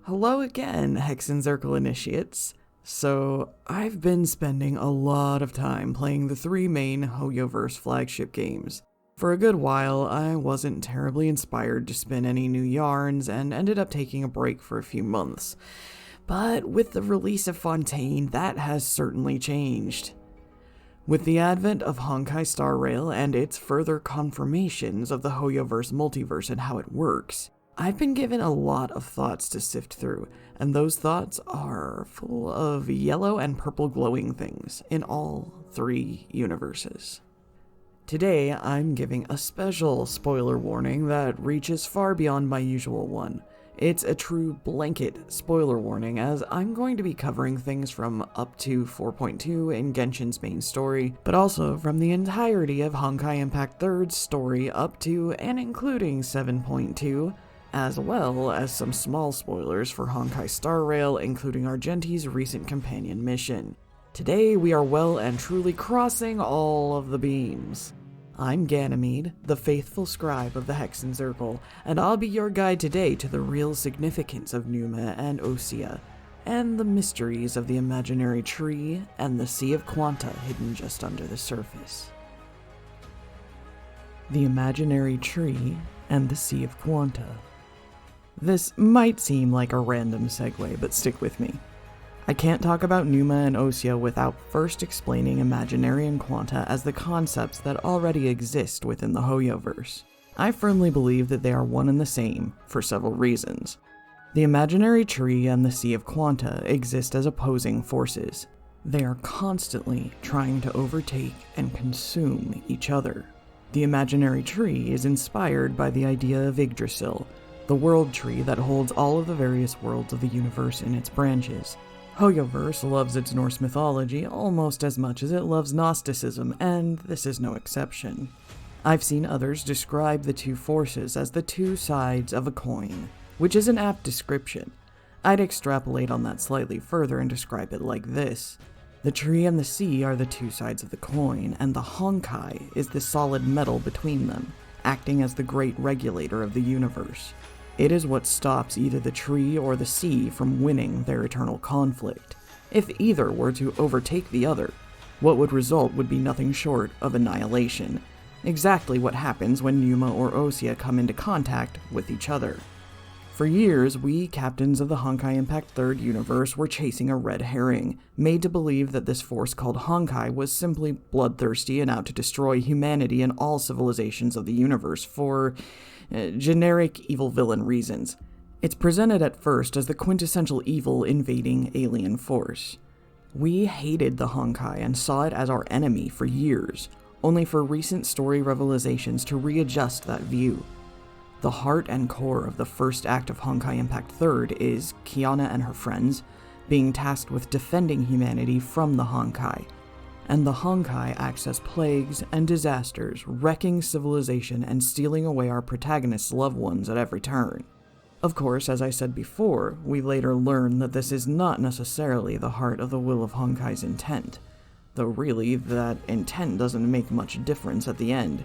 Hello again, Hexenzirkel Initiates. So, I've been spending a lot of time playing the three main Hoyoverse flagship games. For a good while, I wasn't terribly inspired to spin any new yarns and ended up taking a break for a few months. But with the release of Fontaine, that has certainly changed. With the advent of Honkai Star Rail and its further confirmations of the Hoyoverse multiverse and how it works, I've been given a lot of thoughts to sift through, and those thoughts are full of yellow and purple glowing things in all three universes. Today, I'm giving a special spoiler warning that reaches far beyond my usual one. It's a true blanket spoiler warning, as I'm going to be covering things from up to 4.2 in Genshin's main story, but also from the entirety of Honkai Impact 3's story up to and including 7.2, as well as some small spoilers for Honkai Star Rail, including Argenti's recent companion mission. Today, we are well and truly crossing all of the beams. I'm Ganymede, the faithful scribe of the Hexenzirkel, and I'll be your guide today to the real significance of Numa and Osea, and the mysteries of the imaginary tree and the Sea of Quanta hidden just under the surface. The imaginary tree and the Sea of Quanta. This might seem like a random segue, but stick with me. I can't talk about Numa and Osea without first explaining Imaginary and Quanta as the concepts that already exist within the Hoyoverse. I firmly believe that they are one and the same, for several reasons. The imaginary tree and the Sea of Quanta exist as opposing forces. They are constantly trying to overtake and consume each other. The imaginary tree is inspired by the idea of Yggdrasil, the world tree that holds all of the various worlds of the universe in its branches. Hoyoverse loves its Norse mythology almost as much as it loves Gnosticism, and this is no exception. I've seen others describe the two forces as the two sides of a coin, which is an apt description. I'd extrapolate on that slightly further and describe it like this. The tree and the sea are the two sides of the coin, and the Honkai is the solid metal between them, acting as the great regulator of the universe. It is what stops either the tree or the sea from winning their eternal conflict. If either were to overtake the other, what would result would be nothing short of annihilation. Exactly what happens when Numa or Osea come into contact with each other. For years, we captains of the Honkai Impact 3rd universe were chasing a red herring, made to believe that this force called Honkai was simply bloodthirsty and out to destroy humanity and all civilizations of the universe for generic evil villain reasons. It's presented at first as the quintessential evil invading alien force. We hated the Honkai and saw it as our enemy for years, only for recent story revelations to readjust that view. The heart and core of the first act of Honkai Impact 3rd is Kiana and her friends being tasked with defending humanity from the Honkai, and the Honkai acts as plagues and disasters, wrecking civilization and stealing away our protagonists' loved ones at every turn. Of course, as I said before, we later learn that this is not necessarily the heart of the will of Honkai's intent, though really, that intent doesn't make much difference at the end.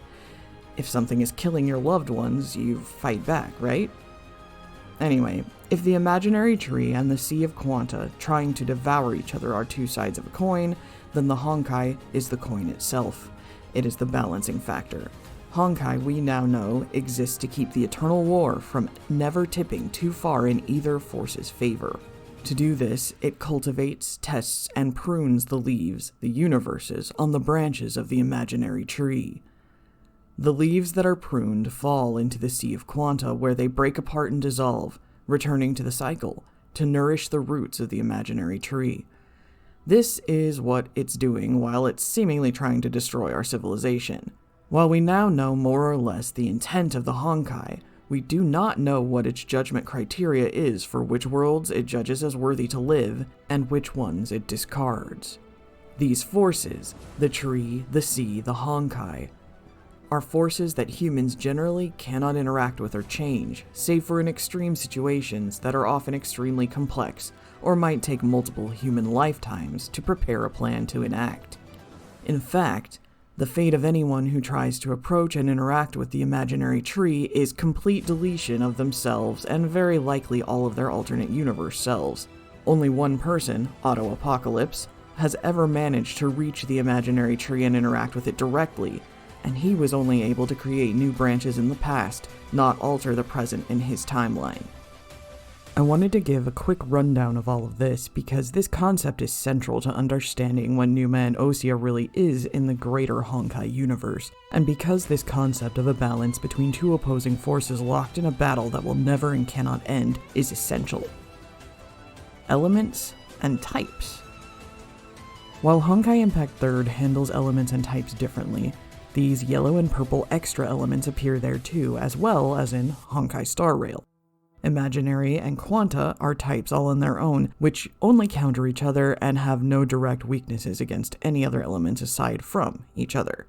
If something is killing your loved ones, you fight back, right? Anyway, if the imaginary tree and the Sea of Quanta trying to devour each other are two sides of a coin, then the Honkai is the coin itself. It is the balancing factor. Honkai, we now know, exists to keep the eternal war from never tipping too far in either force's favor. To do this, it cultivates, tests, and prunes the leaves, the universes, on the branches of the imaginary tree. The leaves that are pruned fall into the Sea of Quanta, where they break apart and dissolve, returning to the cycle, to nourish the roots of the imaginary tree. This is what it's doing while it's seemingly trying to destroy our civilization. While we now know more or less the intent of the Honkai, we do not know what its judgment criteria is for which worlds it judges as worthy to live and which ones it discards. These forces, the tree, the sea, the Honkai, are forces that humans generally cannot interact with or change, save for in extreme situations that are often extremely complex or might take multiple human lifetimes to prepare a plan to enact. In fact, The fate of anyone who tries to approach and interact with the imaginary tree is complete deletion of themselves and very likely all of their alternate universe selves. Only one person, Auto Apocalypse, has ever managed to reach the imaginary tree and interact with it directly, and he was only able to create new branches in the past, not alter the present in his timeline. I wanted to give a quick rundown of all of this because this concept is central to understanding what Numa and Osea really is in the greater Honkai universe, and because this concept of a balance between two opposing forces locked in a battle that will never and cannot end is essential. Elements and types. While Honkai Impact 3rd handles elements and types differently, these yellow and purple extra elements appear there too, as well as in Honkai Star Rail. Imaginary and Quanta are types all on their own, which only counter each other and have no direct weaknesses against any other elements aside from each other.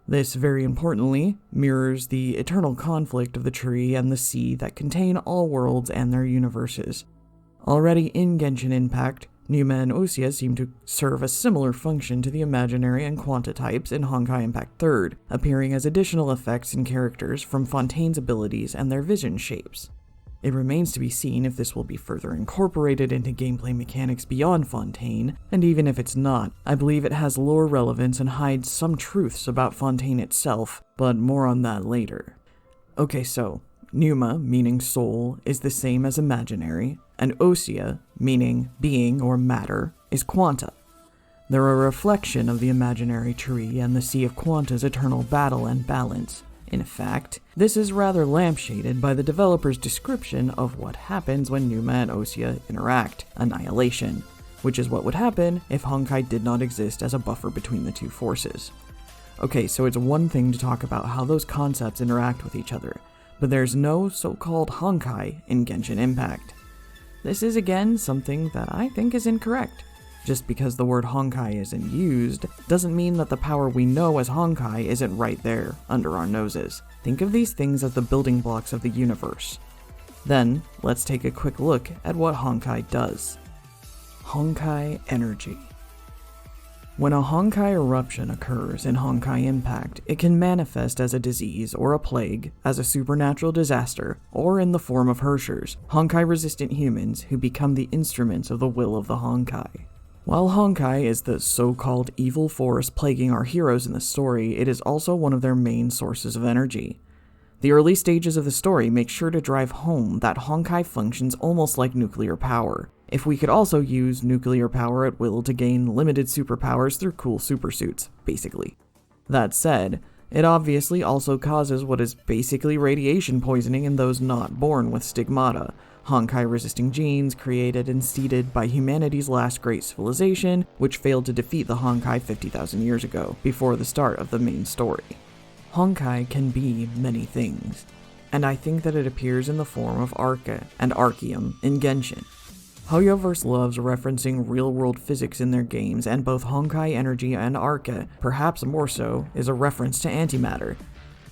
This, very importantly, mirrors the eternal conflict of the tree and the sea that contain all worlds and their universes. Already in Genshin Impact, Numa and Osea seem to serve a similar function to the imaginary and Quanta types in Honkai Impact 3rd, appearing as additional effects and characters from Fontaine's abilities and their vision shapes. It remains to be seen if this will be further incorporated into gameplay mechanics beyond Fontaine, and even if it's not, I believe it has lore relevance and hides some truths about Fontaine itself, but more on that later. Okay, so, Numa, meaning soul, is the same as imaginary, and Osea, meaning being or matter, is Quanta. They're a reflection of the imaginary tree and the Sea of Quanta's eternal battle and balance. In fact, this is rather lampshaded by the developer's description of what happens when Numa and Osea interact, annihilation, which is what would happen if Honkai did not exist as a buffer between the two forces. Okay, so it's one thing to talk about how those concepts interact with each other, but there's no so-called Honkai in Genshin Impact. This is again something that I think is incorrect. Just because the word Honkai isn't used, doesn't mean that the power we know as Honkai isn't right there, under our noses. Think of these things as the building blocks of the universe. Then, let's take a quick look at what Honkai does. Honkai Energy. When a Honkai eruption occurs in Honkai Impact, it can manifest as a disease or a plague, as a supernatural disaster, or in the form of Hershers, Honkai-resistant humans who become the instruments of the will of the Honkai. While Honkai is the so-called evil force plaguing our heroes in the story, it is also one of their main sources of energy. The early stages of the story make sure to drive home that Honkai functions almost like nuclear power. If we could also use nuclear power at will to gain limited superpowers through cool supersuits, basically. That said, it obviously also causes what is basically radiation poisoning in those not born with stigmata, Honkai-resisting genes created and seeded by humanity's last great civilization, which failed to defeat the Honkai 50,000 years ago, before the start of the main story. Honkai can be many things, and I think that it appears in the form of Arca and Arceum in Genshin. Hoyoverse loves referencing real-world physics in their games, and both Honkai Energy and Arca, perhaps more so, is a reference to antimatter.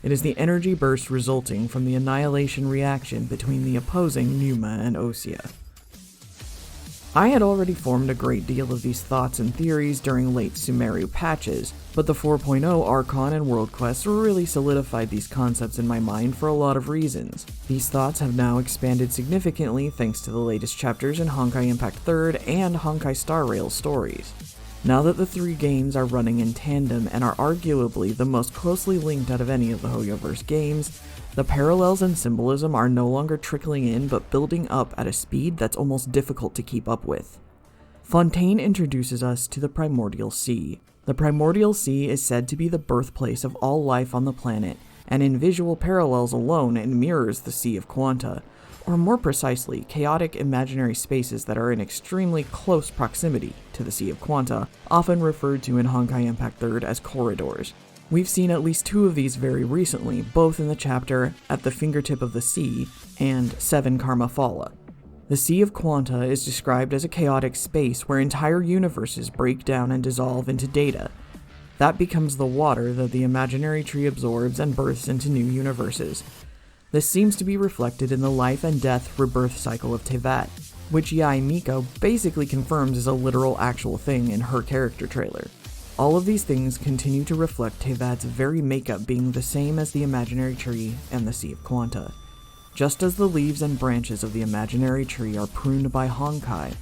It is the energy burst resulting from the annihilation reaction between the opposing Numa and Osea. I had already formed a great deal of these thoughts and theories during late Sumeru patches, but the 4.0 Archon and World Quests really solidified these concepts in my mind for a lot of reasons. These thoughts have now expanded significantly thanks to the latest chapters in Honkai Impact 3rd and Honkai Star Rail stories. Now that the three games are running in tandem and are arguably the most closely linked out of any of the Hoyoverse games, the parallels and symbolism are no longer trickling in but building up at a speed that's almost difficult to keep up with. Fontaine introduces us to the Primordial Sea. The Primordial Sea is said to be the birthplace of all life on the planet, and in visual parallels alone it mirrors the Sea of Quanta, or more precisely, chaotic imaginary spaces that are in extremely close proximity to the Sea of Quanta, often referred to in Honkai Impact 3rd as corridors. We've seen at least two of these very recently, both in the chapter At the Fingertip of the Sea and 7 Karma Fala. The Sea of Quanta is described as a chaotic space where entire universes break down and dissolve into data. That becomes the water that the imaginary tree absorbs and births into new universes. This seems to be reflected in the life and death rebirth cycle of Teyvat, which Yae Miko basically confirms is a literal actual thing in her character trailer. All of these things continue to reflect Teyvat's very makeup being the same as the imaginary tree and the Sea of Quanta. Just as the leaves and branches of the imaginary tree are pruned by Honkai,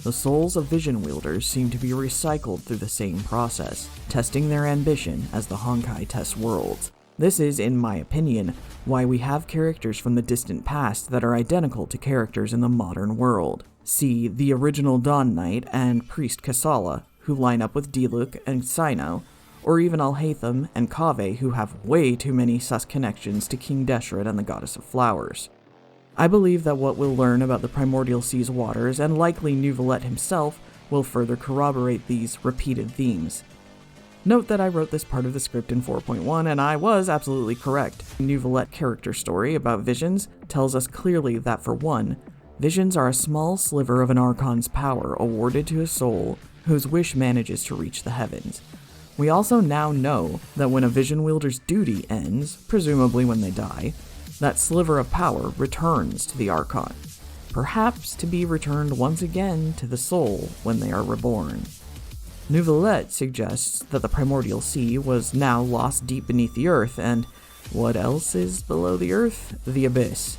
the souls of vision wielders seem to be recycled through the same process, testing their ambition as the Honkai test worlds. This is, in my opinion, why we have characters from the distant past that are identical to characters in the modern world. See the original Dawn Knight and Priest Kasala, who line up with Diluc and Cyno, or even Alhaitham and Kaveh, who have way too many sus connections to King Deshret and the Goddess of Flowers. I believe that what we'll learn about the Primordial Sea's waters, and likely Neuvillette himself, will further corroborate these repeated themes. Note that I wrote this part of the script in 4.1, and I was absolutely correct. Neuvillette character story about visions tells us clearly that, for one, visions are a small sliver of an Archon's power awarded to a soul whose wish manages to reach the heavens. We also now know that when a vision wielder's duty ends, presumably when they die, that sliver of power returns to the Archon, perhaps to be returned once again to the soul when they are reborn. Neuvillette suggests that the Primordial Sea was now lost deep beneath the earth, and what else is below the earth? The Abyss.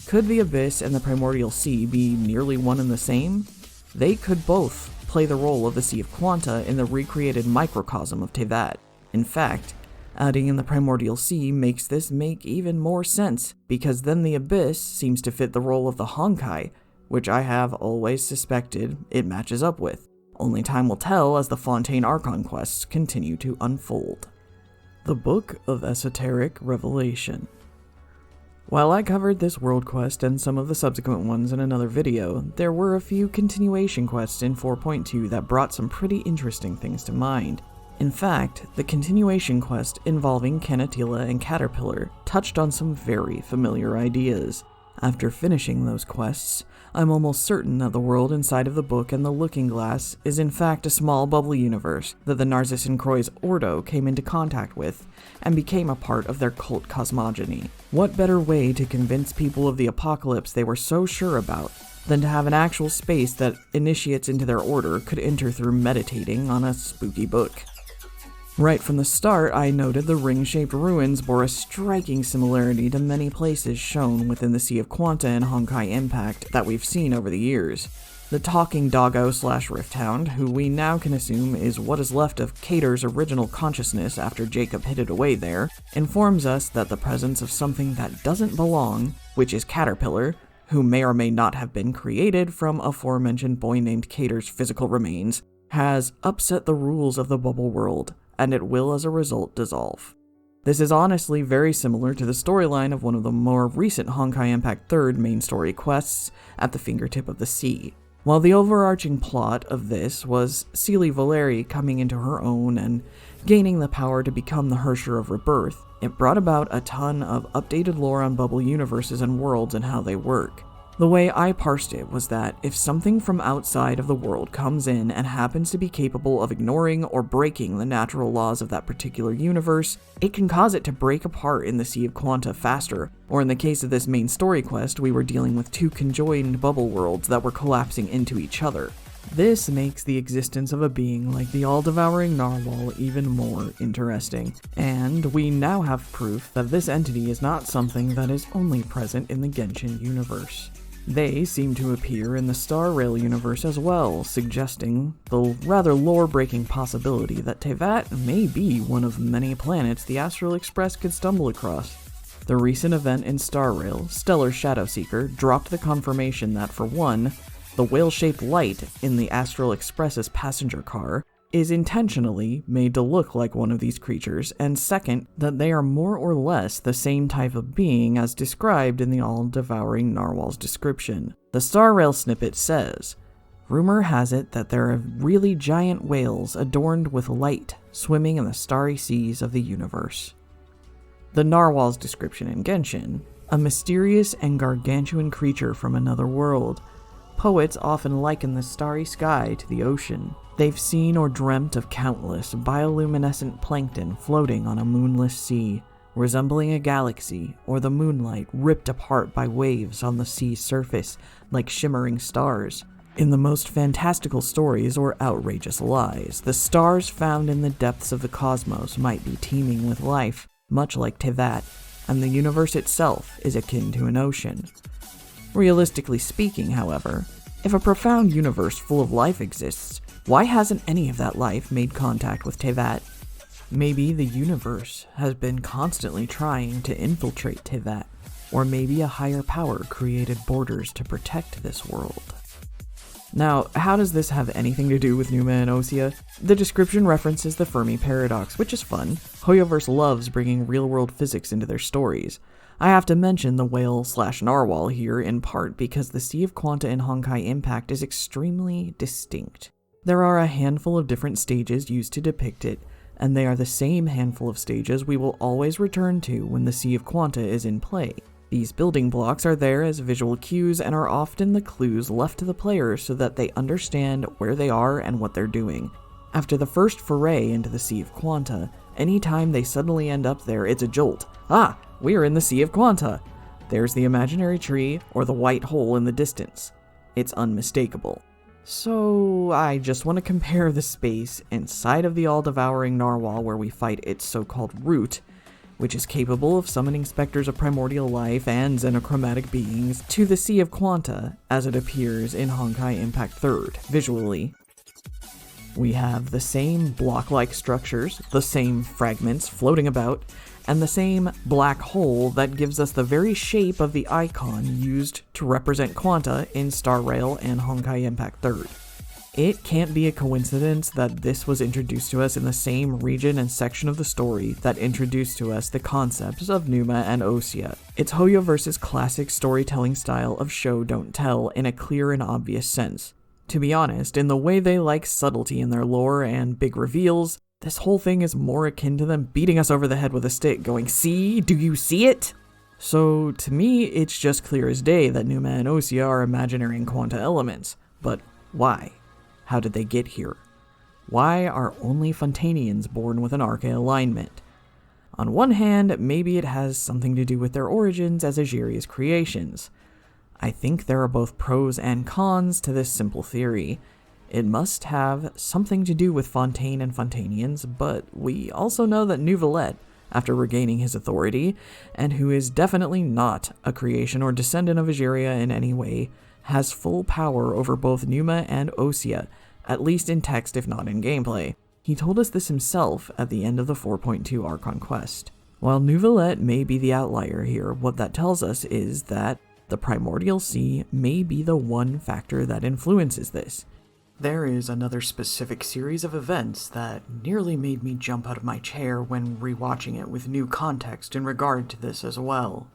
Could the Abyss and the Primordial Sea be nearly one and the same? They could both play the role of the Sea of Quanta in the recreated microcosm of Teyvat. In fact, adding in the Primordial Sea makes this make even more sense, because then the Abyss seems to fit the role of the Honkai, which I have always suspected it matches up with. Only time will tell as the Fontaine Archon quests continue to unfold. The Book of Esoteric Revelation. While I covered this world quest and some of the subsequent ones in another video, there were a few continuation quests in 4.2 that brought some pretty interesting things to mind. In fact, the continuation quest involving Canatila and Caterpillar touched on some very familiar ideas. After finishing those quests, I'm almost certain that the world inside of the book and the Looking Glass is in fact a small bubble universe that the Narcissan Croy's Ordo came into contact with and became a part of their cult cosmogony. What better way to convince people of the apocalypse they were so sure about than to have an actual space that initiates into their order could enter through meditating on a spooky book. Right from the start, I noted the ring-shaped ruins bore a striking similarity to many places shown within the Sea of Quanta and Honkai Impact that we've seen over the years. The talking doggo / Rifthound, who we now can assume is what is left of Cater's original consciousness after Jacob hid it away there, informs us that the presence of something that doesn't belong, which is Caterpillar, who may or may not have been created from aforementioned boy named Cater's physical remains, has upset the rules of the bubble world, and it will as a result dissolve. This is honestly very similar to the storyline of one of the more recent Honkai Impact 3rd main story quests, At the Fingertip of the Sea. While the overarching plot of this was Celie Valeri coming into her own and gaining the power to become the Hersher of Rebirth, it brought about a ton of updated lore on bubble universes and worlds and how they work. The way I parsed it was that if something from outside of the world comes in and happens to be capable of ignoring or breaking the natural laws of that particular universe, it can cause it to break apart in the Sea of Quanta faster, or in the case of this main story quest, we were dealing with two conjoined bubble worlds that were collapsing into each other. This makes the existence of a being like the all-devouring narwhal even more interesting, and we now have proof that this entity is not something that is only present in the Genshin universe. They seem to appear in the Star Rail universe as well, suggesting the rather lore-breaking possibility that Teyvat may be one of many planets the Astral Express could stumble across. The recent event in Star Rail, Stellar Shadowseeker, dropped the confirmation that, for one, the whale-shaped light in the Astral Express's passenger car is intentionally made to look like one of these creatures, and second, that they are more or less the same type of being as described in the all-devouring narwhal's description. The Star Rail snippet says, "Rumor has it that there are really giant whales adorned with light swimming in the starry seas of the universe." The narwhal's description in Genshin, a mysterious and gargantuan creature from another world. Poets often liken the starry sky to the ocean. They've seen or dreamt of countless bioluminescent plankton floating on a moonless sea, resembling a galaxy or the moonlight ripped apart by waves on the sea's surface like shimmering stars. In the most fantastical stories or outrageous lies, the stars found in the depths of the cosmos might be teeming with life, much like Teyvat, and the universe itself is akin to an ocean. Realistically speaking, however, if a profound universe full of life exists, why hasn't any of that life made contact with Teyvat? Maybe the universe has been constantly trying to infiltrate Teyvat, or maybe a higher power created borders to protect this world. Now, how does this have anything to do with Numa and Osea? The description references the Fermi paradox, which is fun. Hoyoverse loves bringing real-world physics into their stories. I have to mention the whale/narwhal here in part because the Sea of Quanta in Honkai Impact is extremely distinct. There are a handful of different stages used to depict it, and they are the same handful of stages we will always return to when the Sea of Quanta is in play. These building blocks are there as visual cues and are often the clues left to the player so that they understand where they are and what they're doing. After the first foray into the Sea of Quanta, anytime they suddenly end up there, it's a jolt. Ah, we are in the Sea of Quanta! There's the imaginary tree or the white hole in the distance. It's unmistakable. So I just want to compare the space inside of the all-devouring narwhal where we fight its so-called root, which is capable of summoning specters of primordial life and xenochromatic beings, to the Sea of Quanta as it appears in Honkai Impact 3rd, visually. We have the same block-like structures, the same fragments floating about, and the same black hole that gives us the very shape of the icon used to represent Quanta in Star Rail and Honkai Impact 3rd. It can't be a coincidence that this was introduced to us in the same region and section of the story that introduced to us the concepts of Numa and Osea. It's Hoyoverse's classic storytelling style of show don't tell in a clear and obvious sense. To be honest, in the way they like subtlety in their lore and big reveals, this whole thing is more akin to them beating us over the head with a stick going, "See? Do you see it?" So to me, it's just clear as day that Numa and Osea are imaginary and Quanta elements. But why? How did they get here? Why are only Fontanians born with an Arche alignment? On one hand, maybe it has something to do with their origins as Ageria's creations. I think there are both pros and cons to this simple theory. It must have something to do with Fontaine and Fontanians, but we also know that Neuvillette, after regaining his authority, and who is definitely not a creation or descendant of Ageria in any way, has full power over both Numa and Osea, at least in text if not in gameplay. He told us this himself at the end of the 4.2 Archon quest. While Neuvillette may be the outlier here, what that tells us is that the Primordial Sea may be the one factor that influences this. There is another specific series of events that nearly made me jump out of my chair when rewatching it with new context in regard to this as well.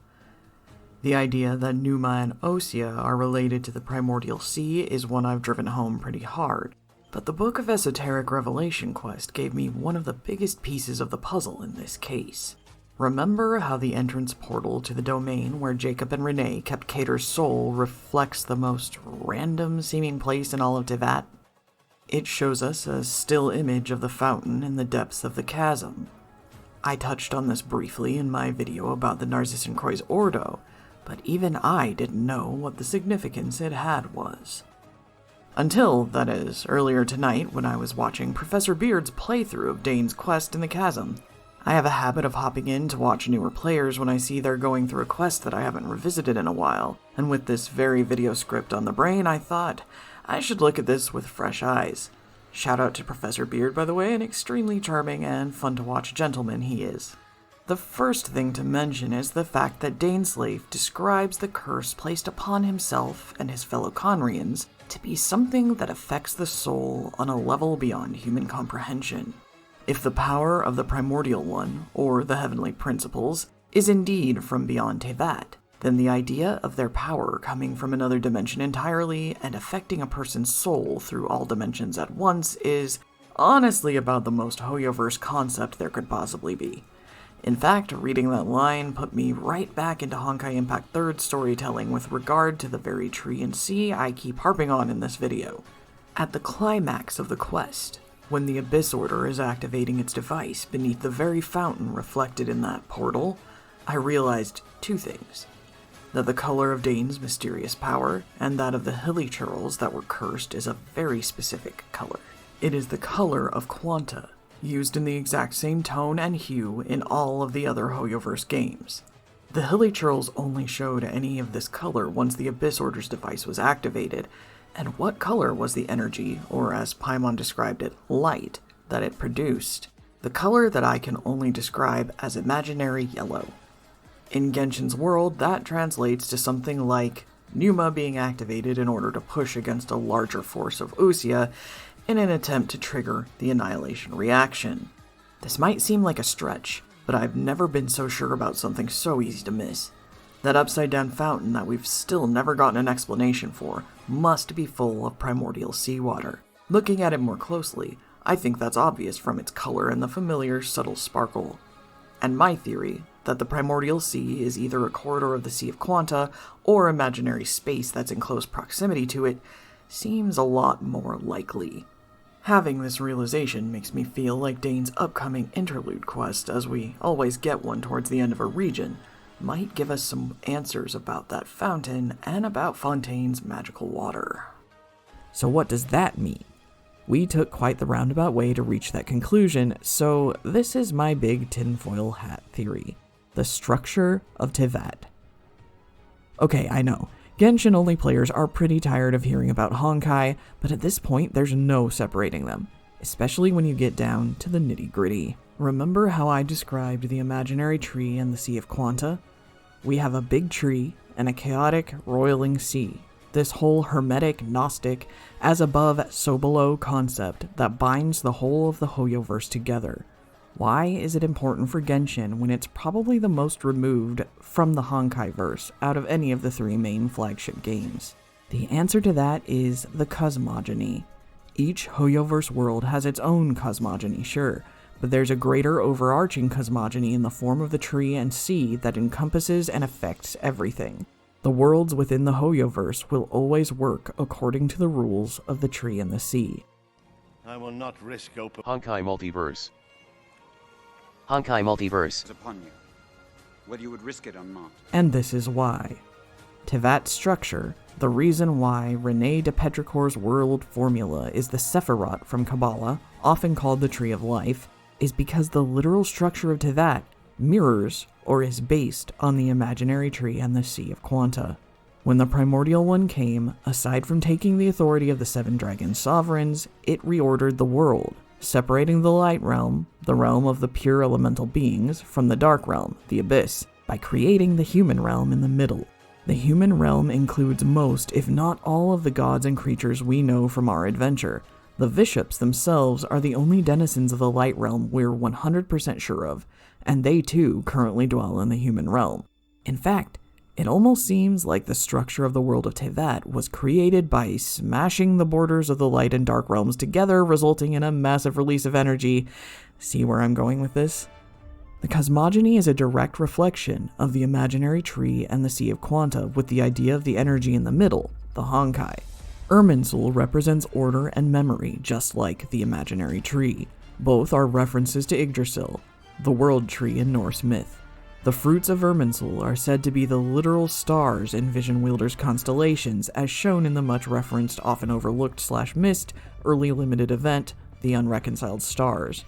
The idea that Numa and Osea are related to the Primordial Sea is one I've driven home pretty hard, but the Book of Esoteric Revelation quest gave me one of the biggest pieces of the puzzle in this case. Remember how the entrance portal to the domain where Jacob and Renee kept Cater's soul reflects the most random seeming place in all of Teyvat? It shows us a still image of the fountain in the depths of the chasm. I touched on this briefly in my video about the Narcissan Croix Ordo, but even I didn't know what the significance it had was. Until, that is, earlier tonight when I was watching Professor Beard's playthrough of Dane's quest in the chasm. I have a habit of hopping in to watch newer players when I see they're going through a quest that I haven't revisited in a while, and with this very video script on the brain, I thought I should look at this with fresh eyes. Shout out to Professor Beard, by the way, an extremely charming and fun-to-watch gentleman he is. The first thing to mention is the fact that Daneslave describes the curse placed upon himself and his fellow Conrians to be something that affects the soul on a level beyond human comprehension. If the power of the Primordial One, or the Heavenly Principles, is indeed from beyond Teyvat, then the idea of their power coming from another dimension entirely and affecting a person's soul through all dimensions at once is honestly about the most Hoyoverse concept there could possibly be. In fact, reading that line put me right back into Honkai Impact 3rd storytelling with regard to the very tree and sea I keep harping on in this video. At the climax of the quest, when the Abyss Order is activating its device beneath the very fountain reflected in that portal, I realized two things. that the color of Dane's mysterious power and that of the hilichurls that were cursed is a very specific color. It is the color of Quanta, used in the exact same tone and hue in all of the other Hoyoverse games. The hilichurls only showed any of this color once the Abyss Order's device was activated, and what color was the energy, or as Paimon described it, light, that it produced? The color that I can only describe as imaginary yellow. In Genshin's world, that translates to something like Pneuma being activated in order to push against a larger force of Usia in an attempt to trigger the annihilation reaction. This might seem like a stretch, but I've never been so sure about something so easy to miss. That upside-down fountain that we've still never gotten an explanation for must be full of primordial seawater. Looking at it more closely, I think that's obvious from its color and the familiar subtle sparkle. And my theory, that the primordial sea is either a corridor of the Sea of Quanta or imaginary space that's in close proximity to it, seems a lot more likely. Having this realization makes me feel like Dane's upcoming interlude quest, as we always get one towards the end of a region, might give us some answers about that fountain and about Fontaine's magical water. So what does that mean? We took quite the roundabout way to reach that conclusion, so this is my big tinfoil hat theory. The structure of Teyvat. Okay, I know. Genshin only players are pretty tired of hearing about Honkai, but at this point there's no separating them, especially when you get down to the nitty-gritty. Remember how I described the imaginary tree and the Sea of Quanta? We have a big tree and a chaotic, roiling sea. This whole hermetic, Gnostic, as above, so below concept that binds the whole of the Hoyoverse together. Why is it important for Genshin when it's probably the most removed from the Honkai-verse out of any of the three main flagship games? The answer to that is the cosmogony. Each Hoyoverse world has its own cosmogony, sure, but there's a greater overarching cosmogony in the form of the tree and sea that encompasses and affects everything. The worlds within the Hoyoverse will always work according to the rules of the tree and the sea. I will not risk Honkai Multiverse. Honkai Multiverse. Upon you, whether you would risk it or not. And this is why. Teyvat's structure, the reason why René de Petricor's world formula is the Sephiroth from Kabbalah, often called the Tree of Life, is because the literal structure of Teyvat mirrors or is based on the imaginary tree and the Sea of Quanta. When the Primordial One came, aside from taking the authority of the Seven Dragon Sovereigns, it reordered the world, separating the Light Realm, the realm of the pure elemental beings, from the Dark Realm, the Abyss, by creating the human realm in the middle. The human realm includes most, if not all, of the gods and creatures we know from our adventure. The Bishops themselves are the only denizens of the Light Realm we're 100% sure of, and they too currently dwell in the human realm. In fact, it almost seems like the structure of the world of Teyvat was created by smashing the borders of the light and dark realms together, resulting in a massive release of energy. See where I'm going with this? The cosmogony is a direct reflection of the imaginary tree and the Sea of Quanta, with the idea of the energy in the middle, the Honkai. Irminsul represents order and memory, just like the imaginary tree. Both are references to Yggdrasil, the world tree in Norse myth. The fruits of Irminsul are said to be the literal stars in Vision Wielder's constellations, as shown in the much-referenced, often overlooked /missed, early limited event, The Unreconciled Stars.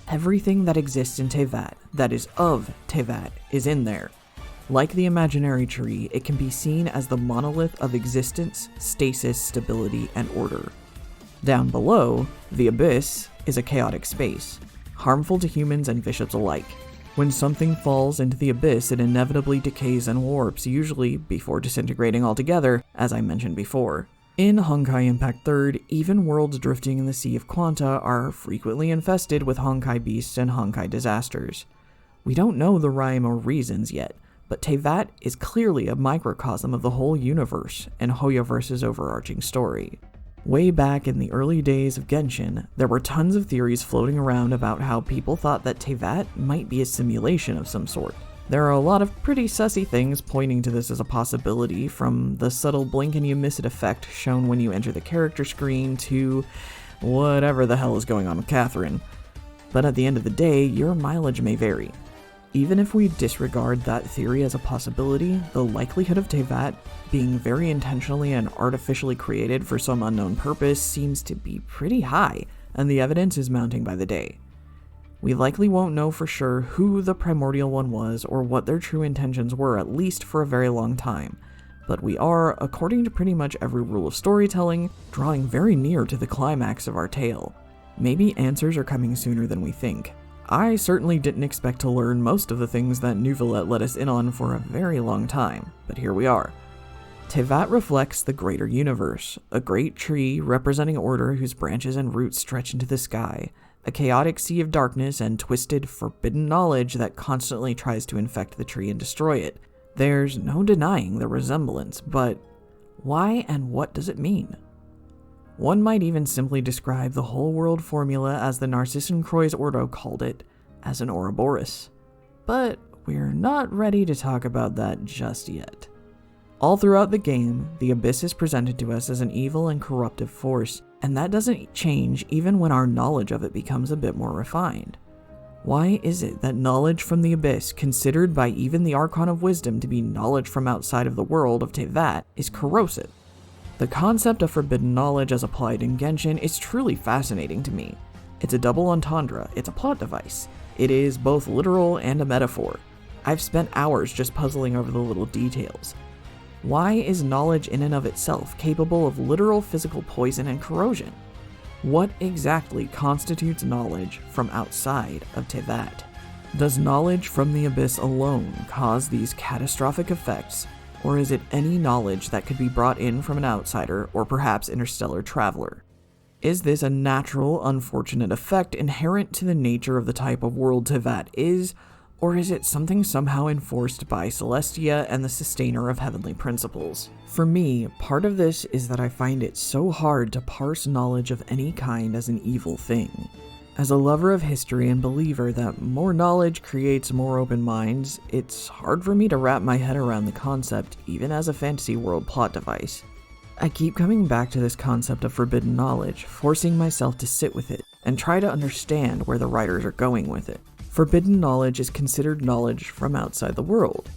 Everything that exists in Teyvat, that is of Teyvat, is in there. Like the imaginary tree, it can be seen as the monolith of existence, stasis, stability, and order. Down below, the Abyss is a chaotic space, harmful to humans and bishops alike. When something falls into the Abyss, it inevitably decays and warps, usually before disintegrating altogether, as I mentioned before. In Honkai Impact 3rd, even worlds drifting in the Sea of Quanta are frequently infested with Honkai beasts and Honkai disasters. We don't know the rhyme or reasons yet, but Teyvat is clearly a microcosm of the whole universe and Hoyoverse's overarching story. Way back in the early days of Genshin, there were tons of theories floating around about how people thought that Teyvat might be a simulation of some sort. There are a lot of pretty sussy things pointing to this as a possibility, from the subtle blink and you miss it effect shown when you enter the character screen to whatever the hell is going on with Catherine. But at the end of the day, your mileage may vary. Even if we disregard that theory as a possibility, the likelihood of Teyvat being very intentionally and artificially created for some unknown purpose seems to be pretty high, and the evidence is mounting by the day. We likely won't know for sure who the primordial one was or what their true intentions were, at least for a very long time, but we are, according to pretty much every rule of storytelling, drawing very near to the climax of our tale. Maybe answers are coming sooner than we think. I certainly didn't expect to learn most of the things that Neuvillette let us in on for a very long time, but here we are. Teyvat reflects the greater universe, a great tree representing order whose branches and roots stretch into the sky, a chaotic sea of darkness and twisted, forbidden knowledge that constantly tries to infect the tree and destroy it. There's no denying the resemblance, but why and what does it mean? One might even simply describe the whole world formula, as the Narcissan Croix Ordo called it, as an Ouroboros. But we're not ready to talk about that just yet. All throughout the game, the Abyss is presented to us as an evil and corruptive force, and that doesn't change even when our knowledge of it becomes a bit more refined. Why is it that knowledge from the Abyss, considered by even the Archon of Wisdom to be knowledge from outside of the world of Teyvat, is corrosive? The concept of forbidden knowledge as applied in Genshin is truly fascinating to me. It's a double entendre, it's a plot device. It is both literal and a metaphor. I've spent hours just puzzling over the little details. Why is knowledge in and of itself capable of literal physical poison and corrosion? What exactly constitutes knowledge from outside of Teyvat? Does knowledge from the Abyss alone cause these catastrophic effects, or is it any knowledge that could be brought in from an outsider or perhaps interstellar traveler? Is this a natural, unfortunate effect inherent to the nature of the type of world Teyvat is, or is it something somehow enforced by Celestia and the sustainer of heavenly principles? For me, part of this is that I find it so hard to parse knowledge of any kind as an evil thing. As a lover of history and believer that more knowledge creates more open minds, it's hard for me to wrap my head around the concept, even as a fantasy world plot device. I keep coming back to this concept of forbidden knowledge, forcing myself to sit with it and try to understand where the writers are going with it. Forbidden knowledge is considered knowledge from outside the world,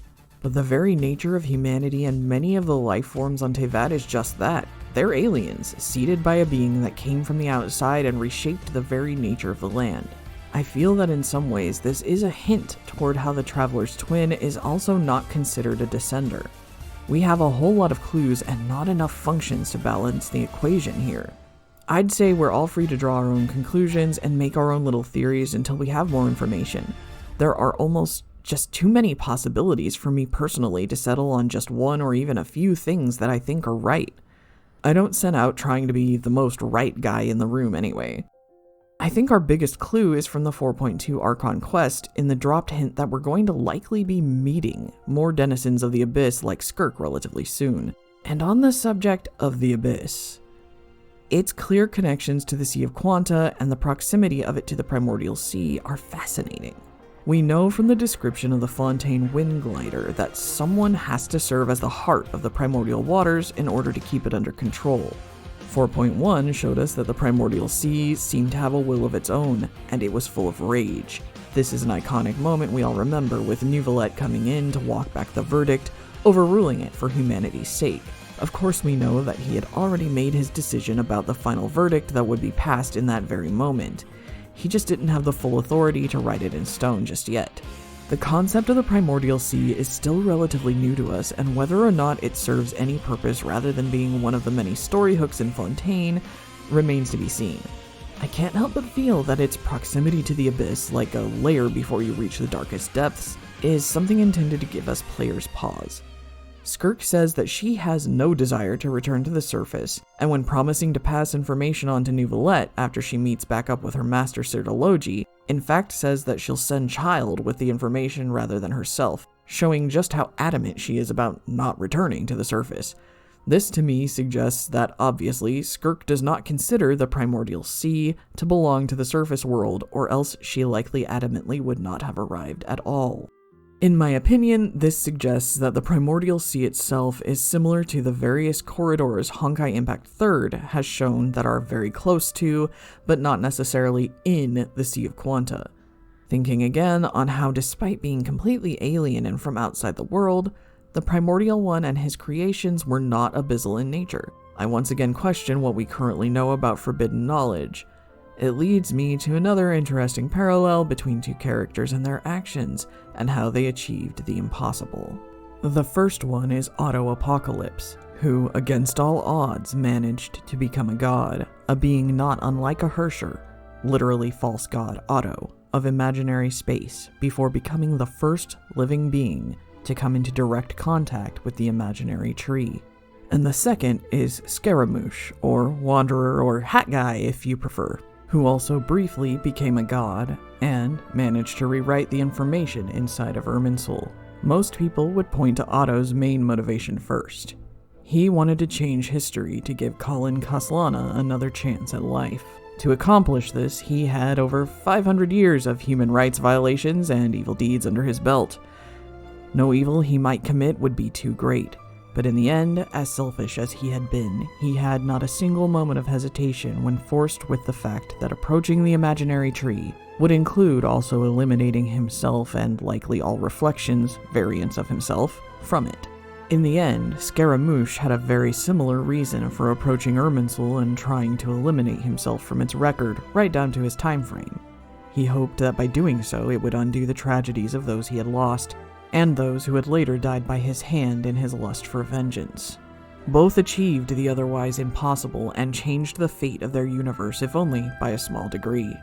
but the very nature of humanity and many of the life forms on Teyvat is just that. They're aliens, seeded by a being that came from the outside and reshaped the very nature of the land. I feel that in some ways this is a hint toward how the Traveler's Twin is also not considered a descender. We have a whole lot of clues and not enough functions to balance the equation here. I'd say we're all free to draw our own conclusions and make our own little theories until we have more information. There are almost just too many possibilities for me personally to settle on just one or even a few things that I think are right. I don't set out trying to be the most right guy in the room anyway. I think our biggest clue is from the 4.2 Archon quest in the dropped hint that we're going to likely be meeting more denizens of the Abyss like Skirk relatively soon. And on the subject of the Abyss, its clear connections to the Sea of Quanta and the proximity of it to the Primordial Sea are fascinating. We know from the description of the Fontaine Wind Glider that someone has to serve as the heart of the primordial waters in order to keep it under control. 4.1 showed us that the Primordial Sea seemed to have a will of its own, and it was full of rage. This is an iconic moment we all remember, with Neuvillette coming in to walk back the verdict, overruling it for humanity's sake. Of course we know that he had already made his decision about the final verdict that would be passed in that very moment. He just didn't have the full authority to write it in stone just yet. The concept of the Primordial Sea is still relatively new to us, and whether or not it serves any purpose rather than being one of the many story hooks in Fontaine remains to be seen. I can't help but feel that its proximity to the Abyss, like a layer before you reach the darkest depths, is something intended to give us players pause. Skirk says that she has no desire to return to the surface, and when promising to pass information on to Neuvillette after she meets back up with her master Sirtologi, in fact says that she'll send Child with the information rather than herself, showing just how adamant she is about not returning to the surface. This to me suggests that obviously Skirk does not consider the Primordial Sea to belong to the surface world, or else she likely adamantly would not have arrived at all. In my opinion, this suggests that the Primordial Sea itself is similar to the various corridors Honkai Impact 3rd has shown that are very close to, but not necessarily in, the Sea of Quanta. Thinking again on how, despite being completely alien and from outside the world, the Primordial One and his creations were not abyssal in nature, I once again question what we currently know about forbidden knowledge. It leads me to another interesting parallel between two characters and their actions, and how they achieved the impossible. The first one is Otto Apocalypse, who, against all odds, managed to become a god, a being not unlike a Hersher, literally false god Otto, of imaginary space, before becoming the first living being to come into direct contact with the imaginary tree. And the second is Scaramouche, or Wanderer, or Hat Guy if you prefer, who also briefly became a god and managed to rewrite the information inside of Irminsul. Most people would point to Otto's main motivation first. He wanted to change history to give Colin Kaslana another chance at life. To accomplish this, he had over 500 years of human rights violations and evil deeds under his belt. No evil he might commit would be too great, but in the end, as selfish as he had been, he had not a single moment of hesitation when forced with the fact that approaching the imaginary tree would include also eliminating himself and likely all reflections, variants of himself, from it. In the end, Scaramouche had a very similar reason for approaching Irminsul and trying to eliminate himself from its record, right down to his time frame. He hoped that by doing so it would undo the tragedies of those he had lost, and those who had later died by his hand in his lust for vengeance. Both achieved the otherwise impossible and changed the fate of their universe, if only by a small degree.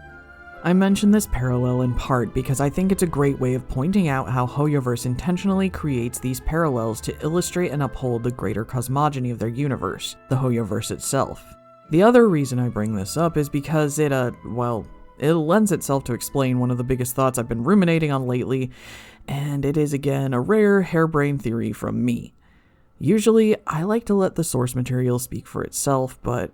I mention this parallel in part because I think it's a great way of pointing out how Hoyoverse intentionally creates these parallels to illustrate and uphold the greater cosmogony of their universe, the Hoyoverse itself. The other reason I bring this up is because it lends itself to explain one of the biggest thoughts I've been ruminating on lately, and it is again a rare harebrained theory from me. Usually, I like to let the source material speak for itself, but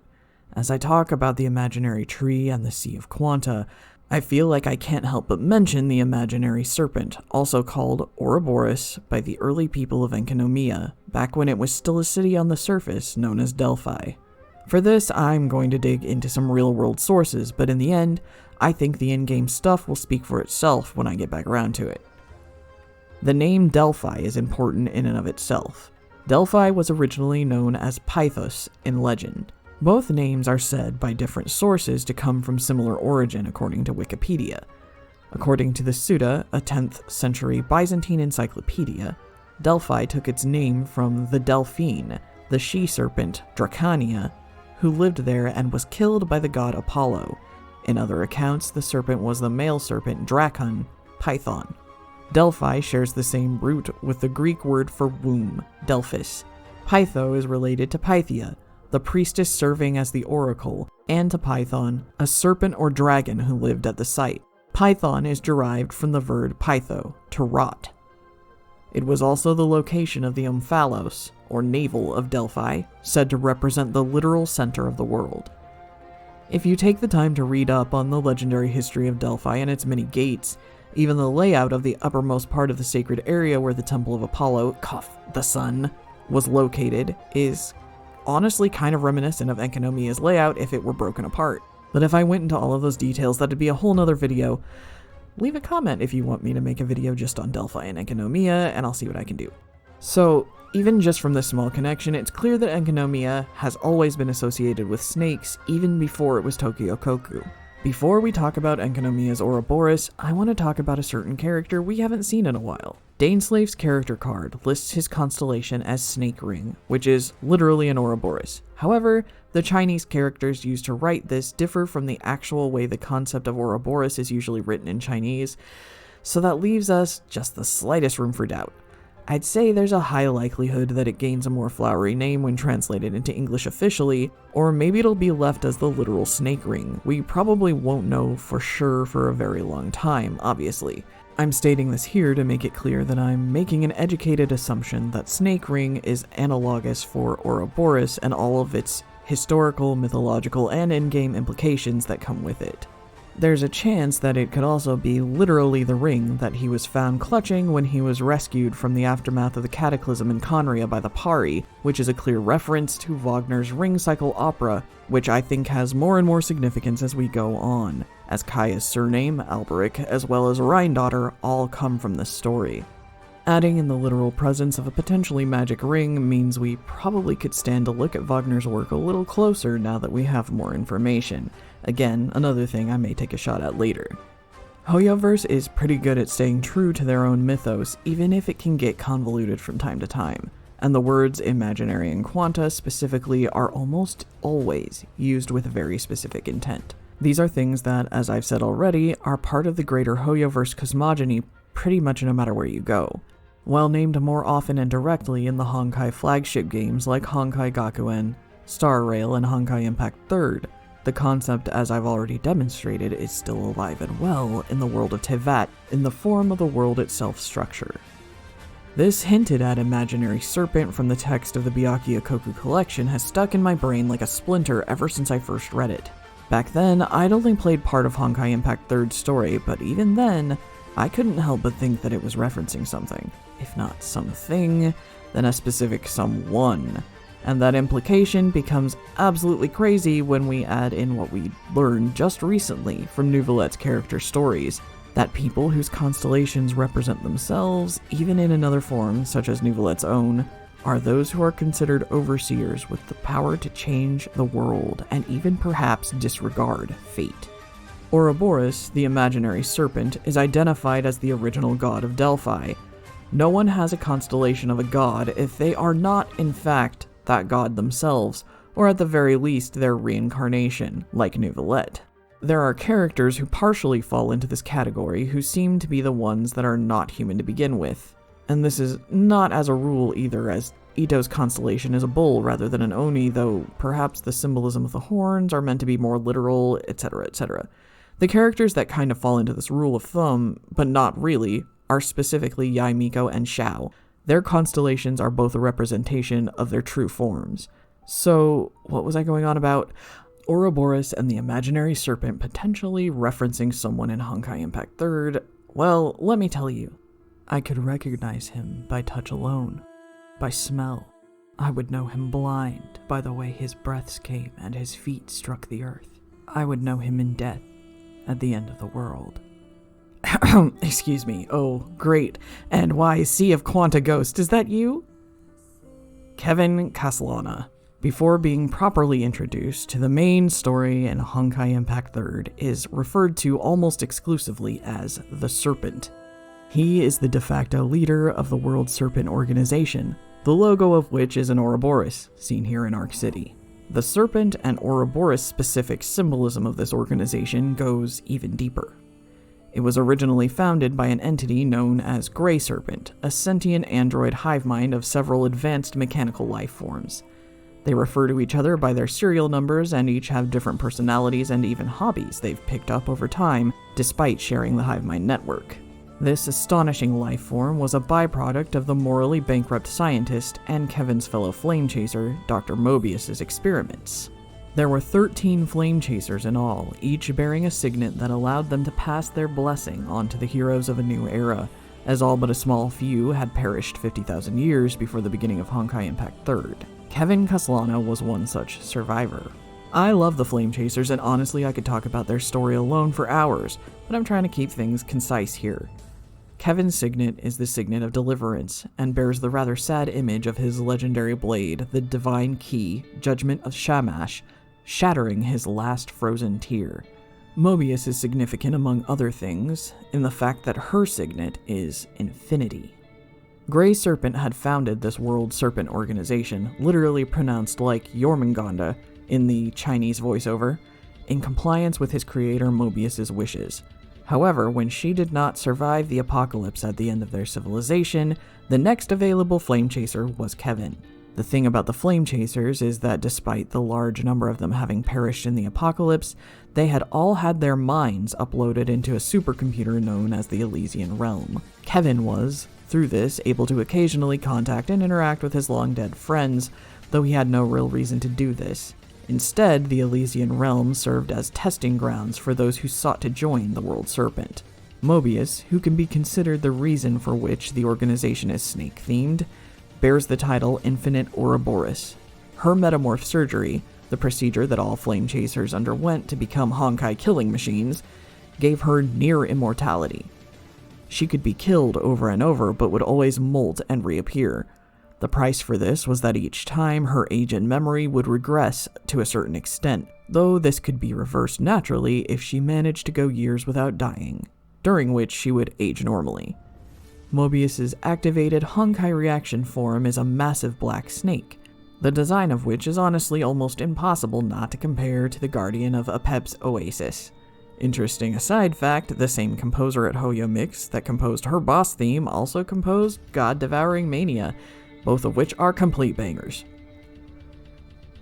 as I talk about the imaginary tree and the Sea of Quanta, I feel like I can't help but mention the imaginary serpent, also called Ouroboros by the early people of Enkanomiya, back when it was still a city on the surface known as Delphi. For this, I'm going to dig into some real-world sources, but in the end, I think the in-game stuff will speak for itself when I get back around to it. The name Delphi is important in and of itself. Delphi was originally known as Pythos in legend. Both names are said by different sources to come from similar origin according to Wikipedia. According to the Suda, a 10th century Byzantine encyclopedia, Delphi took its name from the Delphine, the she-serpent Dracania, who lived there and was killed by the god Apollo. In other accounts, the serpent was the male serpent Dracon, Python. Delphi shares the same root with the Greek word for womb, Delphis. Pytho is related to Pythia, the priestess serving as the oracle, and to Python, a serpent or dragon who lived at the site. Python is derived from the verb pytho, to rot. It was also the location of the omphalos, or navel of Delphi, said to represent the literal center of the world. If you take the time to read up on the legendary history of Delphi and its many gates, even the layout of the uppermost part of the sacred area where the Temple of Apollo, the sun, was located is honestly kind of reminiscent of Enkanomiya's layout if it were broken apart. But if I went into all of those details, that'd be a whole nother video. Leave a comment if you want me to make a video just on Delphi and Enkanomiya, and I'll see what I can do. So, even just from this small connection, it's clear that Enkanomiya has always been associated with snakes, even before it was Tokyo Koku. Before we talk about Enkanomiya's Ouroboros, I want to talk about a certain character we haven't seen in a while. Dainsleif's character card lists his constellation as Snake Ring, which is literally an Ouroboros. However, the Chinese characters used to write this differ from the actual way the concept of Ouroboros is usually written in Chinese, so that leaves us just the slightest room for doubt. I'd say there's a high likelihood that it gains a more flowery name when translated into English officially, or maybe it'll be left as the literal Snake Ring. We probably won't know for sure for a very long time, obviously. I'm stating this here to make it clear that I'm making an educated assumption that Snake Ring is analogous for Ouroboros and all of its historical, mythological, and in-game implications that come with it. There's a chance that it could also be literally the ring that he was found clutching when he was rescued from the aftermath of the cataclysm in Conria by the Pari, which is a clear reference to Wagner's Ring Cycle opera, which I think has more and more significance as we go on, as Kaya's surname, Alberic, as well as Rheindotter all come from this story. Adding in the literal presence of a potentially magic ring means we probably could stand to look at Wagner's work a little closer now that we have more information. Again, another thing I may take a shot at later. Hoyoverse is pretty good at staying true to their own mythos, even if it can get convoluted from time to time. And the words imaginary and quanta specifically are almost always used with a very specific intent. These are things that, as I've said already, are part of the greater Hoyoverse cosmogony pretty much no matter where you go. While named more often and directly in the Honkai flagship games like Honkai Gakuen, Star Rail, and Honkai Impact 3rd, the concept, as I've already demonstrated, is still alive and well in the world of Teyvat in the form of the world itself structure. This hinted at imaginary serpent from the text of the Byakuya collection has stuck in my brain like a splinter ever since I first read it. Back then, I'd only played part of Honkai Impact 3rd's story, but even then, I couldn't help but think that it was referencing something. If not something, then a specific someone. And that implication becomes absolutely crazy when we add in what we learned just recently from Nouvelette's character stories, that people whose constellations represent themselves, even in another form, such as Nouvelette's own, are those who are considered overseers with the power to change the world and even perhaps disregard fate. Ouroboros, the imaginary serpent, is identified as the original god of Delphi. No one has a constellation of a god if they are not, in fact, that god themselves, or at the very least their reincarnation, like Nouvelette. There are characters who partially fall into this category who seem to be the ones that are not human to begin with. And this is not as a rule either, as Ito's constellation is a bull rather than an oni, though perhaps the symbolism of the horns are meant to be more literal, etc., etc. The characters that kind of fall into this rule of thumb, but not really, are specifically Yai Miko and Xiao. Their constellations are both a representation of their true forms. So, what was I going on about? Ouroboros and the imaginary serpent potentially referencing someone in Honkai Impact 3rd. Well, let me tell you, I could recognize him by touch alone, by smell. I would know him blind by the way his breaths came and his feet struck the earth. I would know him in death, at the end of the world. Excuse me. Oh, great. And why, Sea of Quanta Ghost, is that you? Kevin Castellana, before being properly introduced to the main story in Honkai Impact 3rd, is referred to almost exclusively as the Serpent. He is the de facto leader of the World Serpent Organization, the logo of which is an Ouroboros, seen here in Arc City. The Serpent and Ouroboros-specific symbolism of this organization goes even deeper. It was originally founded by an entity known as Grey Serpent, a sentient android hive mind of several advanced mechanical life forms. They refer to each other by their serial numbers and each have different personalities and even hobbies they've picked up over time, despite sharing the hive mind network. This astonishing life form was a byproduct of the morally bankrupt scientist and Kevin's fellow flame chaser, Dr. Mobius's experiments. There were 13 flame chasers in all, each bearing a signet that allowed them to pass their blessing on to the heroes of a new era, as all but a small few had perished 50,000 years before the beginning of Honkai Impact 3rd. Kevin Castellana was one such survivor. I love the Flame Chasers, and honestly I could talk about their story alone for hours, but I'm trying to keep things concise here. Kevin's signet is the signet of deliverance, and bears the rather sad image of his legendary blade, the Divine Key, Judgment of Shamash, shattering his last frozen tear. Mobius is significant among other things, in the fact that her signet is infinity. Grey Serpent had founded this World Serpent Organization, literally pronounced like Jormungandr in the Chinese voiceover, in compliance with his creator Mobius's wishes. However, when she did not survive the apocalypse at the end of their civilization, the next available Flame Chaser was Kevin. The thing about the Flame Chasers is that despite the large number of them having perished in the apocalypse, they had all had their minds uploaded into a supercomputer known as the Elysian Realm. Kevin was, through this, able to occasionally contact and interact with his long-dead friends, though he had no real reason to do this. Instead, the Elysian realm served as testing grounds for those who sought to join the World Serpent. Mobius, who can be considered the reason for which the organization is snake-themed, bears the title Infinite Ouroboros. Her metamorph surgery, the procedure that all flame chasers underwent to become Honkai killing machines, gave her near immortality. She could be killed over and over, but would always molt and reappear. The price for this was that each time her age and memory would regress to a certain extent, though this could be reversed naturally if she managed to go years without dying, during which she would age normally. Mobius's activated Honkai reaction form is a massive black snake, the design of which is honestly almost impossible not to compare to the Guardian of Apep's Oasis. Interesting aside fact, the same composer at Hoyoverse that composed her boss theme also composed God-Devouring Mania, both of which are complete bangers.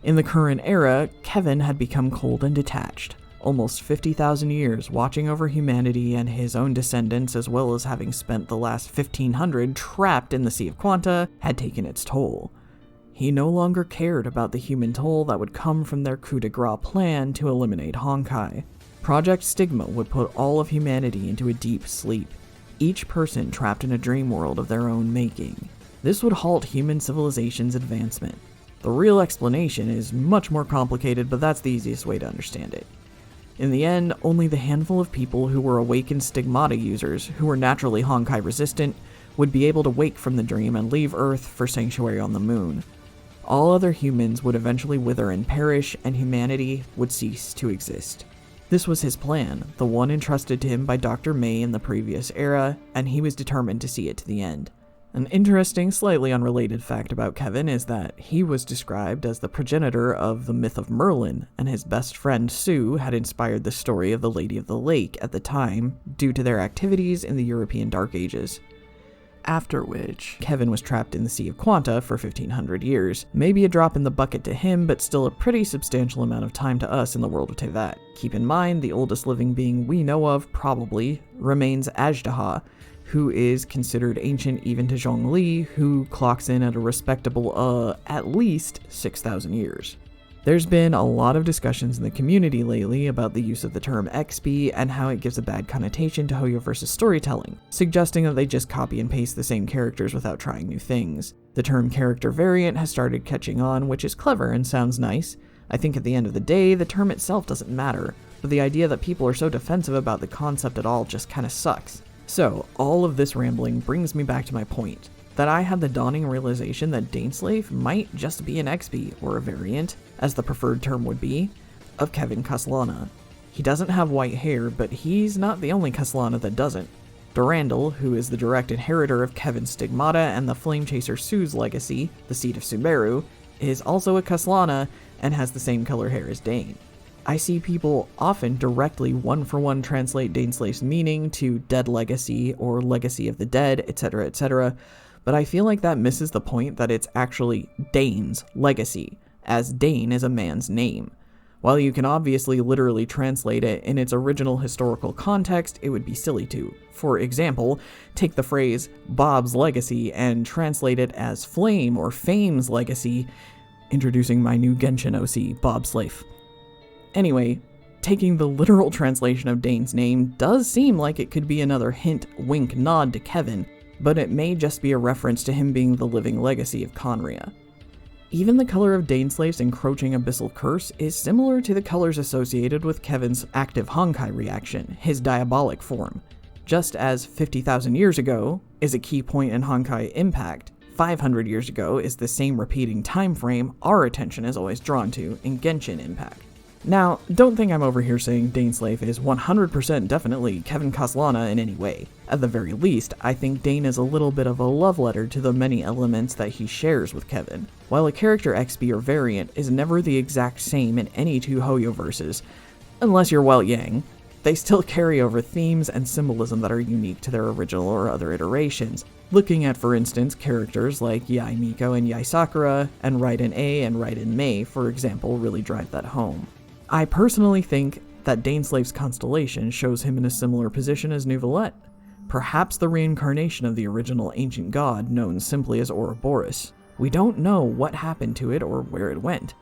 In the current era, Kevin had become cold and detached, almost 50,000 years watching over humanity and his own descendants, as well as having spent the last 1,500 trapped in the Sea of Quanta, had taken its toll. He no longer cared about the human toll that would come from their coup de grace plan to eliminate Honkai. Project Stigma would put all of humanity into a deep sleep, each person trapped in a dream world of their own making. This would halt human civilization's advancement. The real explanation is much more complicated, but that's the easiest way to understand it. In the end, only the handful of people who were awakened Stigmata users, who were naturally Honkai resistant, would be able to wake from the dream and leave Earth for Sanctuary on the Moon. All other humans would eventually wither and perish, and humanity would cease to exist. This was his plan, the one entrusted to him by Dr. May in the previous era, and he was determined to see it to the end. An interesting, slightly unrelated fact about Kevin is that he was described as the progenitor of the myth of Merlin, and his best friend Sue had inspired the story of the Lady of the Lake at the time due to their activities in the European Dark Ages. After which, Kevin was trapped in the Sea of Quanta for 1,500 years. Maybe a drop in the bucket to him, but still a pretty substantial amount of time to us in the world of Teyvat. Keep in mind, the oldest living being we know of, probably, remains Ajdaha, who is considered ancient even to Zhongli, who clocks in at a respectable, at least 6,000 years. There's been a lot of discussions in the community lately about the use of the term XP and how it gives a bad connotation to Hoyoverse's storytelling, suggesting that they just copy and paste the same characters without trying new things. The term character variant has started catching on, which is clever and sounds nice. I think at the end of the day, the term itself doesn't matter, but the idea that people are so defensive about the concept at all just kinda sucks. So, all of this rambling brings me back to my point, that I had the dawning realization that Daneslave might just be an XP, or a variant, as the preferred term would be, of Kevin Castellana. He doesn't have white hair, but he's not the only Castellana that doesn't. Durandal, who is the direct inheritor of Kevin's Stigmata and the Flame Chaser Sue's legacy, the seed of Sumeru, is also a Castellana and has the same color hair as Dane. I see people often directly one-for-one translate Daneslave's meaning to Dead Legacy or Legacy of the Dead, etc., etc., but I feel like that misses the point that it's actually Dane's legacy, as Dane is a man's name. While you can obviously literally translate it in its original historical context, it would be silly to. For example, take the phrase Bob's legacy and translate it as Flame or Fame's legacy, introducing my new Genshin OC, Bob Slave. Anyway, taking the literal translation of Dane's name does seem like it could be another hint, wink, nod to Kevin, but it may just be a reference to him being the living legacy of Conria. Even the color of Daneslave's encroaching abyssal curse is similar to the colors associated with Kevin's active Honkai reaction, his diabolic form. Just as 50,000 years ago is a key point in Honkai impact, 500 years ago is the same repeating time frame our attention is always drawn to in Genshin Impact. Now, don't think I'm over here saying Daneslave is 100% definitely Kevin Castellana in any way. At the very least, I think Dane is a little bit of a love letter to the many elements that he shares with Kevin. While a character XP or variant is never the exact same in any two Hoyoverses, unless you're Welt Yang, they still carry over themes and symbolism that are unique to their original or other iterations. Looking at, for instance, characters like Yae Miko and Yae Sakura, and Raiden A and Raiden Mei, for example, really drive that home. I personally think that Daneslave's constellation shows him in a similar position as Neuvillette, perhaps the reincarnation of the original ancient god known simply as Ouroboros. We don't know what happened to it or where it went.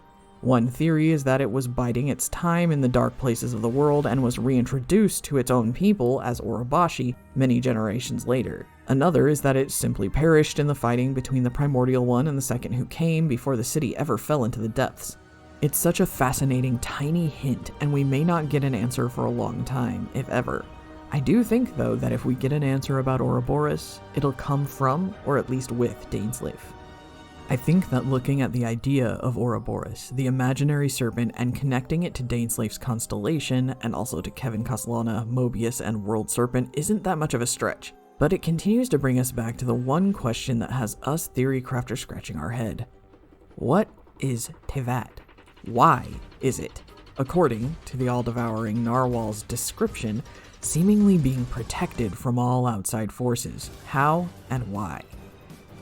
One theory is that it was biding its time in the dark places of the world and was reintroduced to its own people as Ouroboros many generations later. Another is that it simply perished in the fighting between the primordial one and the second who came before the city ever fell into the depths. It's such a fascinating tiny hint, and we may not get an answer for a long time, if ever. I do think, though, that if we get an answer about Ouroboros, it'll come from, or at least with, Dainsleif. I think that looking at the idea of Ouroboros, the imaginary serpent, and connecting it to Dainsleif's constellation, and also to Kevin Castellana, Mobius, and World Serpent isn't that much of a stretch, but it continues to bring us back to the one question that has us theory crafters scratching our head. What is Teyvat? Why is it, according to the all-devouring narwhal's description, seemingly being protected from all outside forces? How and why?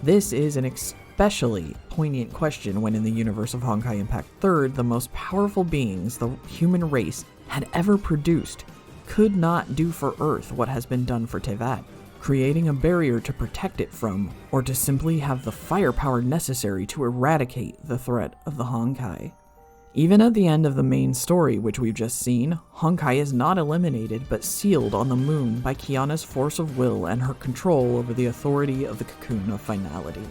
This is an especially poignant question when in the universe of Honkai Impact 3rd, the most powerful beings the human race had ever produced could not do for Earth what has been done for Teyvat, creating a barrier to protect it from, or to simply have the firepower necessary to eradicate the threat of the Honkai. Even at the end of the main story, which we've just seen, Honkai is not eliminated but sealed on the moon by Kiana's force of will and her control over the authority of the Cocoon of Finality.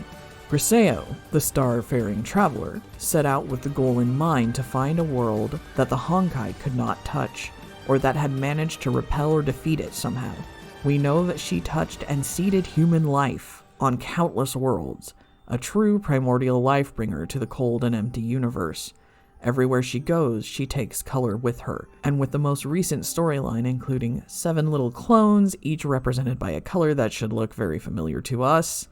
Griseo, the star-faring traveler, set out with the goal in mind to find a world that the Honkai could not touch, or that had managed to repel or defeat it somehow. We know that she touched and seeded human life on countless worlds, a true primordial life-bringer to the cold and empty universe. Everywhere she goes, she takes color with her, and with the most recent storyline including 7 little clones, each represented by a color that should look very familiar to us,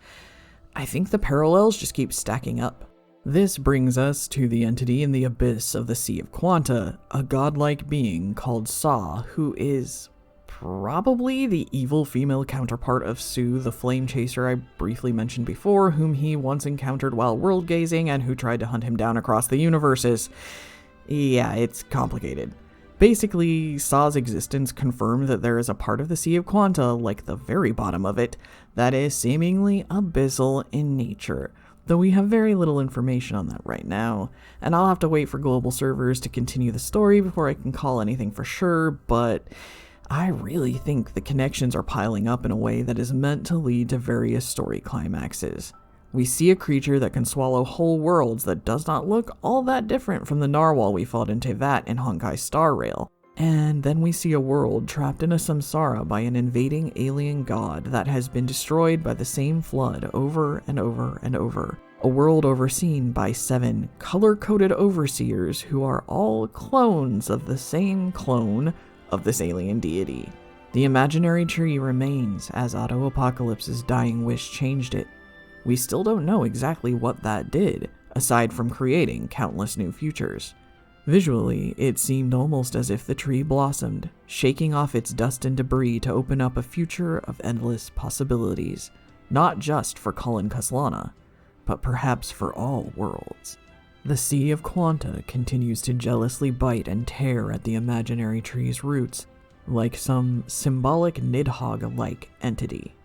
I think the parallels just keep stacking up. This brings us to the entity in the abyss of the Sea of Quanta, a godlike being called Saw, who is probably the evil female counterpart of Sue, the flame chaser I briefly mentioned before, whom he once encountered while world gazing and who tried to hunt him down across the universes. Yeah, it's complicated. Basically, Saw's existence confirmed that there is a part of the Sea of Quanta, like the very bottom of it, that is seemingly abyssal in nature, though we have very little information on that right now, and I'll have to wait for global servers to continue the story before I can call anything for sure, but I really think the connections are piling up in a way that is meant to lead to various story climaxes. We see a creature that can swallow whole worlds that does not look all that different from the narwhal we fought in Teyvat in Honkai Star Rail. And then we see a world trapped in a samsara by an invading alien god that has been destroyed by the same flood over and over and over. A world overseen by 7 color-coded overseers who are all clones of the same clone of this alien deity. The imaginary tree remains as Auto Apocalypse's dying wish changed it. We still don't know exactly what that did, aside from creating countless new futures. Visually, it seemed almost as if the tree blossomed, shaking off its dust and debris to open up a future of endless possibilities, not just for Cullen Castellana, but perhaps for all worlds. The Sea of Quanta continues to jealously bite and tear at the imaginary tree's roots, like some symbolic Nidhogg-like entity.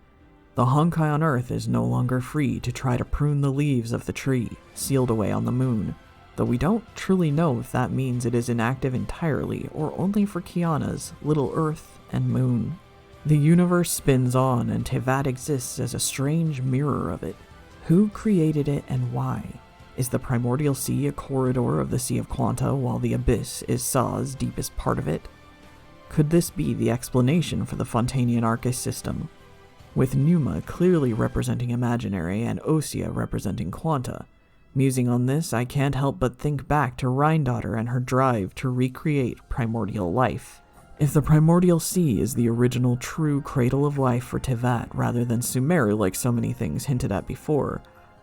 The Honkai on Earth is no longer free to try to prune the leaves of the tree, sealed away on the moon, though we don't truly know if that means it is inactive entirely or only for Kiana's little Earth and moon. The universe spins on and Teyvat exists as a strange mirror of it. Who created it and why? Is the primordial sea a corridor of the Sea of Quanta while the abyss is Saw's deepest part of it? Could this be the explanation for the Fontanian Arcus system? With Numa clearly representing imaginary and Osea representing Quanta. Musing on this, I can't help but think back to Rhindaughter and her drive to recreate primordial life. If the primordial sea is the original true cradle of life for Teyvat rather than Sumeru like so many things hinted at before,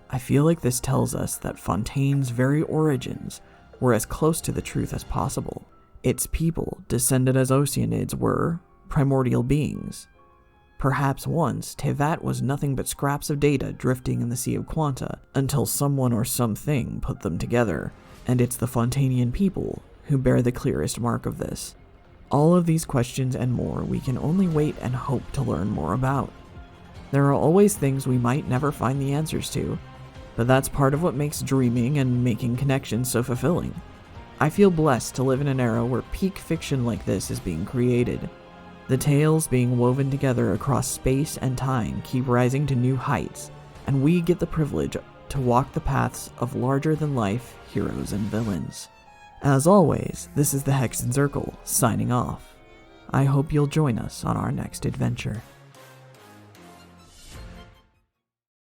I feel like this tells us that Fontaine's very origins were as close to the truth as possible. Its people, descended as Oceanids, were primordial beings. Perhaps once, Teyvat was nothing but scraps of data drifting in the Sea of Quanta until someone or something put them together, and it's the Fontanian people who bear the clearest mark of this. All of these questions and more we can only wait and hope to learn more about. There are always things we might never find the answers to, but that's part of what makes dreaming and making connections so fulfilling. I feel blessed to live in an era where peak fiction like this is being created. The tales being woven together across space and time keep rising to new heights, and we get the privilege to walk the paths of larger-than-life heroes and villains. As always, this is the Hexen Circle, signing off. I hope you'll join us on our next adventure.